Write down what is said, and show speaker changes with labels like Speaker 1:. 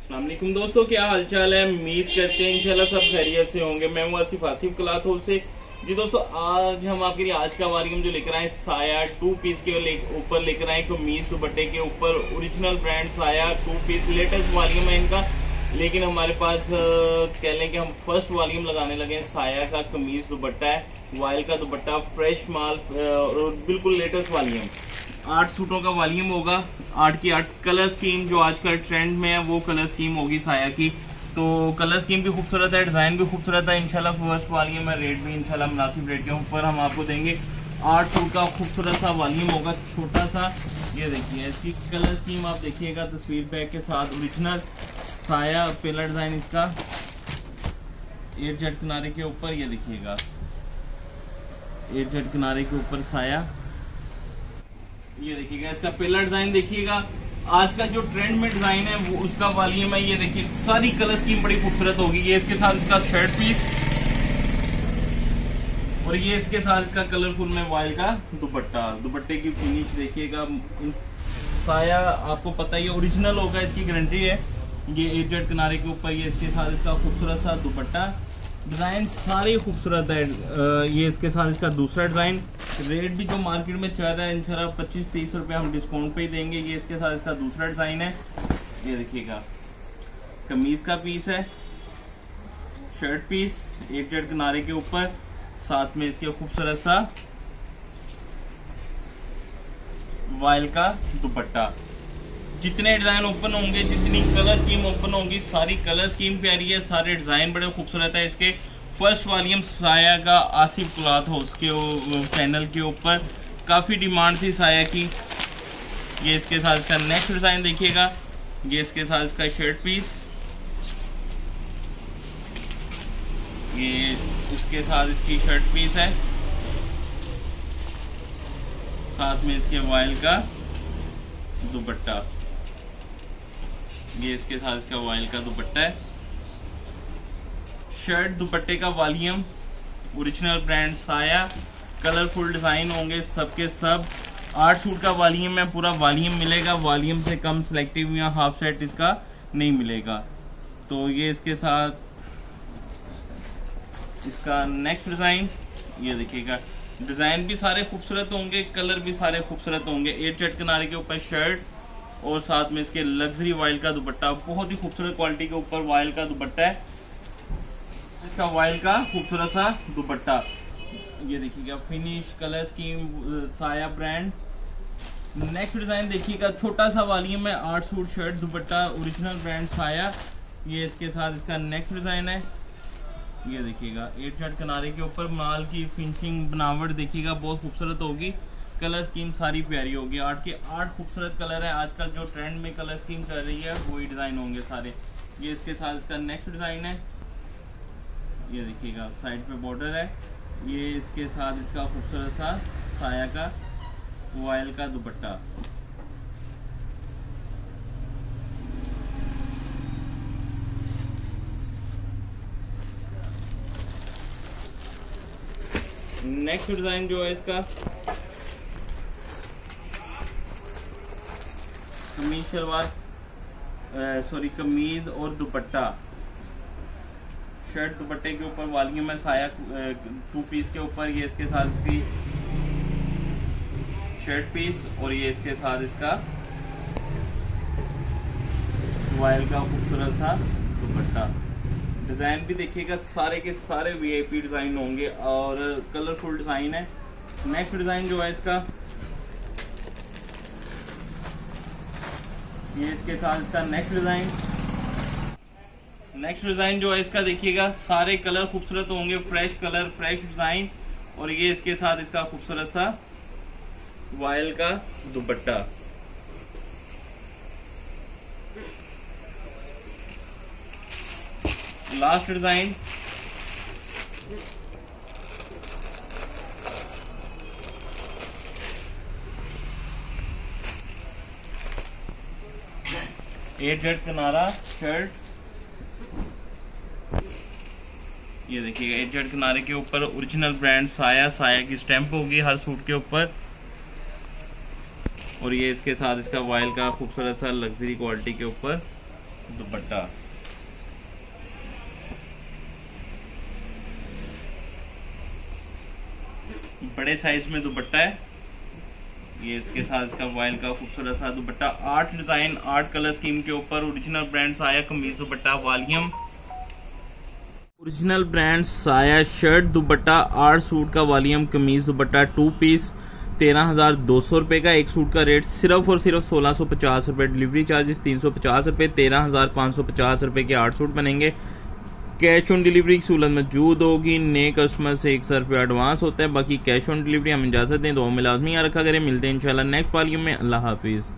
Speaker 1: अस्सलामुअलैकुम दोस्तों, क्या हालचाल है। उम्मीद करते हैं इंशाल्लाह सब खैरियत से होंगे। मैं हूं आसिफ क्लॉथ हाउस से। जी दोस्तों, आज हम आपके लिए आज का वालीम जो लेकर आए साया 2 पीस के ऊपर लेकर आए कमीज दुपट्टे के ऊपर ओरिजिनल ब्रांड साया 2 पीस लेटेस्ट वालीम है इनका। लेकिन हमारे पास कह लें कि हम फर्स्ट वॉल्यूम लगाने लगे हैं। साया का कमीज दुपट्टा है, वाइल का दुपट्टा, फ्रेश माल और बिल्कुल लेटेस्ट वॉल्यूम। 8 सूटों का वॉल्यूम होगा, 8 की 8 कलर स्कीम जो आजकल ट्रेंड में है वो कलर स्कीम होगी साया की। तो कलर स्कीम भी खूबसूरत है, डिजाइन भी खूबसूरत है। इंशाल्लाह फर्स्ट वॉल्यूम है, रेट भी इंशाल्लाह मुनासिब रेट के ऊपर हम आपको देंगे। 8 सूट का खूबसूरत सा वॉल्यूम होगा, छोटा सा। ये देखिए इसकी कलर स्कीम आप देखिएगा तस्वीर बैग के साथ। ओरिजिनल साया पिलर डिजाइन इसका एयर जेट किनारे के ऊपर, ये देखिएगा एयर जेट किनारे के ऊपर साया। ये देखिएगा इसका पिलर डिजाइन देखिएगा। आज का जो ट्रेंड में डिजाइन है वो उसका वॉल्यूम है। ये देखिए सारी कलर स्कीम बड़ी खूबसूरत होगी। ये इसके साथ इसका शर्ट पीस और ये इसके साथ इसका कलरफुल में वाइल का दुपट्टा। दुपट्टे की फिनिश देखिएगा। साया आपको पता ही है ओरिजिनल होगा, इसकी गारंटी है। ये एयर जेट किनारे के ऊपर, ये इसके साथ इसका खूबसूरत सा दुपट्टा। डिजाइन सारे खूबसूरत है। ये इसके साथ इसका दूसरा डिजाइन। रेट भी जो मार्केट में चल रहा है इंशाल्लाह 25-30 रुपए हम डिस्काउंट पे ही देंगे। ये इसके साथ इसका दूसरा डिजाइन है। ये देखिएगा कमीज का पीस है, शर्ट पीस एयर जेट किनारे के ऊपर, साथ में इसके खूबसूरत सा वाइल का दुपट्टा। जितने डिजाइन ओपन होंगे, जितनी कलर स्कीम ओपन होंगी, सारी कलर स्कीम प्यारी है, सारे डिजाइन बड़े खूबसूरत है। इसके फर्स्ट वॉल्यूम साया का आसिफ क्लॉथ हाउस के चैनल के ऊपर काफी डिमांड थी साया की। ये इसके साथ इसका नेक्स्ट डिजाइन देखिएगा। ये इसके साथ इसका शर्ट पीस, ये इसके साथ इसकी शर्ट पीस है, साथ में इसके वाइल का दुपट्टा। ये इसके साथ इसका वाइल का दुपट्टा है। शर्ट दुपट्टे का वॉल्यूम ओरिजिनल ब्रांड साया, कलरफुल डिजाइन होंगे सबके सब। 8 सूट का वॉल्यूम है, पूरा वॉल्यूम मिलेगा। वॉल्यूम से कम सिलेक्टिव या हाफ सेट इसका नहीं मिलेगा। तो ये इसके साथ इसका नेक्स्ट डिजाइन, ये देखिएगा डिजाइन भी सारे खूबसूरत होंगे, कलर भी सारे खूबसूरत होंगे। एयर जेट किनारे के ऊपर शर्ट और साथ में इसके लग्जरी वाइल का दुपट्टा। बहुत ही खूबसूरत क्वालिटी के ऊपर वाइल का दुपट्टा है। इसका वाइल का खूबसूरत सा दुपट्टा। ये देखिएगा फिनिश कलर स्कीम साया ब्रांड। नेक्स्ट डिजाइन देखिएगा, छोटा सा वॉल्यूम है, 8 सूट शर्ट दुपट्टा ओरिजिनल ब्रांड साया। ये इसके साथ इसका नेक्स्ट डिजाइन है। ये देखिएगा एयर जेट किनारे के ऊपर माल की फिनिशिंग बनावट देखिएगा बहुत खूबसूरत होगी। कलर स्कीम सारी प्यारी होगी। 8 के 8 खूबसूरत कलर है। आजकल जो ट्रेंड में कलर स्कीम चल रही है वही डिजाइन होंगे सारे। ये इसके साथ इसका नेक्स्ट डिजाइन है। ये देखिएगा साइड पे बॉर्डर है। ये इसके साथ इसका खूबसूरत सा साया का वाइल का दुपट्टा। नेक्स्ट डिजाइन जो है इसका कमीज शलवार सॉरी कमीज और दुपट्टा। शर्ट दुपट्टे के ऊपर वॉल्यूम है साया 2 पीस के ऊपर। ये इसके साथ इसकी शर्ट पीस और ये इसके साथ इसका वाइल का खूबसूरत सा दुपट्टा। डिजाइन भी देखिएगा सारे के सारे वीआईपी डिजाइन होंगे और कलरफुल डिजाइन है। नेक्स्ट डिजाइन जो है इसका, ये इसके साथ इसका नेक्स्ट डिजाइन जो है इसका देखिएगा सारे कलर खूबसूरत होंगे, फ्रेश कलर फ्रेश डिजाइन। और ये इसके साथ इसका खूबसूरत सा वाइल का दुपट्टा। लास्ट डिजाइन एयर जेट किनारा शर्ट। ये देखिएगा एयर जेट किनारे के ऊपर ओरिजिनल ब्रांड साया, साया की स्टैंप होगी हर सूट के ऊपर। और ये इसके साथ इसका वाइल का खूबसूरत सा लग्जरी क्वालिटी के ऊपर दुपट्टा, बड़े साइज में दुपट्टा है ये, इसके साथ इसका वॉयल का खूबसूरत सा दुपट्टा, 8 डिजाइन 8 कलर स्कीम के ऊपर, ओरिजिनल ब्रांड साया कमीज दुपट्टा वॉल्यूम, ओरिजिनल ब्रांड साया शर्ट दुपट्टा, 8 सूट का वॉल्यूम कमीज दुपट्टा 2 पीस, 13,200 रुपए का। एक सूट का रेट सिर्फ और सिर्फ 1,650 रुपए, डिलीवरी चार्जेस 350 रुपए, 13,550 रुपए के 8 सूट बनेंगे। कैश ऑन डिलीवरी की सहूलत मौजूद होगी। नए कस्टमर से 100 रुपया एडवांस होता है, बाकी कैश ऑन डिलीवरी हम इजाजत दें, दुआ में लाजमी यहाँ रखा करें। मिलते हैं इंशाल्लाह नेक्स्ट वॉल्यूम में। अल्लाह हाफिज।